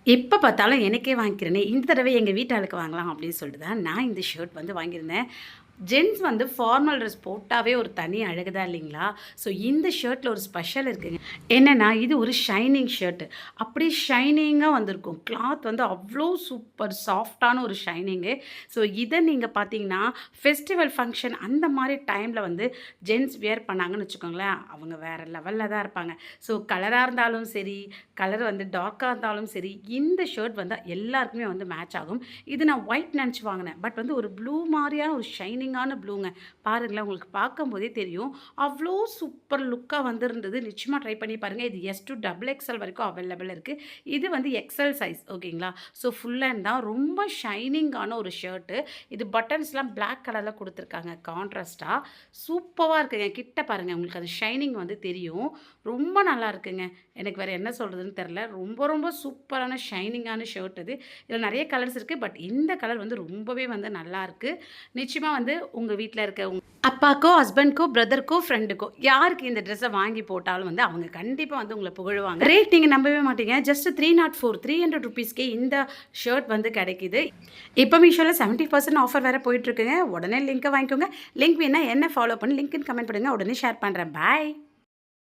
எப்ப பார்த்தாலும் எனக்கே வாங்கிக்கிறேனே, இந்த தடவை எங்க வீட்டாளுக்கு வாங்கலாம் அப்படின்னு சொல்லிட்டு தான் நான் இந்த ஷர்ட் வந்து வாங்கியிருந்தேன். ஜென்ட்ஸ் வந்து ஃபார்மல் ட்ரெஸ் போட்டாவே ஒரு தனி அழகு தான் இல்லைங்களா? ஸோ இந்த ஷர்ட்ல ஒரு ஸ்பெஷல் இருக்குங்க. என்னன்னா, இது ஒரு ஷைனிங் ஷர்ட். அப்படியே ஷைனிங்கா வந்திருக்கும். கிளாத் வந்து அவ்ளோ சூப்பர் சாஃப்ட்டான ஒரு ஷைனிங்கு. ஸோ இத நீங்க பார்த்தீங்கன்னா, ஃபெஸ்டிவல் ஃபங்ஷன் அந்த மாரி டைம்ல வந்து ஜென்ட்ஸ் வியர் பண்ணாங்கன்னு வச்சுக்கோங்களேன், அவங்க வேற லெவல்ல தான் இருப்பாங்க. ஸோ கலரா இருந்தாலும் சரி, கலர் வந்து டார்க்கா இருந்தாலும் சரி, இந்த ஷர்ட் வந்து எல்லாருக்குமே வந்து மேட்ச் ஆகும். இது நான் ஒயிட் நெனச்சு வாங்குனேன். பட் வந்து ஒரு ப்ளூ மாரியான ஒரு ஷைனிங்கான ப்ளூங்க. பாருங்களேன், உங்களுக்கு பார்க்கும்போதே தெரியும். அவ்ளோ சூப்பர் லுக்கா வந்திருந்தது. நிச்சயமா ட்ரை பண்ணி பாருங்க. இது எஸ் டூ டபுள் எக்ஸ்எல் வரைக்கும் அவைலபிள் இருக்கு. இது வந்து எக்ஸ்எல் சைஸ் ஓகேங்களா? ஸோ ஃபுல் ஹேண்ட் தான். ரொம்ப ஷைனிங்கான ஒரு ஷர்ட்டு. இது பட்டன்ஸ்லாம் பிளாக் கலர்ல குடுத்துருக்காங்க கான்ட்ராஸ்ட்டா. சூப்பரா இருக்குங்க. கிட்ட பாருங்க. உங்களுக்கு அந்த ஷைனிங் வந்து தெரியும். ரொம்ப நல்லா இருக்குங்க. எனக்கு வேற என்ன சொல்றதுன்னு தெரியல. ரொம்ப ரொம்ப சூப்பரான ஷைனிங்கான ஷர்ட் இது. இதில நெறைய கலர்ஸ் இருக்கு. பட் இந்த கலர் வந்து ரொம்பவே வந்து நல்லாருக்கு. நிச்சயமா வந்து உங்க வீட்ல இருக்க அப்பாக்கோ, ஹஸ்பண்ட்க்கோ, பிரதர்க்கோ, ஃப்ரெண்டுக்கோ யாருக்கு இந்த ட்ரெஸ்ஸ வாங்கி போட்டாலும் வந்து அவங்க கண்டிப்பா வந்து உங்கள புகழுவாங்க. ரேட் நீங்க நம்பவே மாட்டீங்க. ஜஸ்ட் 304 300 ரூப்பீஸ்க்கே இந்த ஷர்ட் வந்து கிடைக்குது. இப்ப மீஷோல 70% ஆஃபர் வேற போயிட்டு இருக்குங்க. உடனே லிங்க்க வாங்கிக்கோங்க. லிங்க் வேணா என்ன ஃபாலோ பண்ணி லிங்க்ன்னு கமெண்ட் பண்ணுங்க. உடனே ஷேர் பண்றேன். பாய்.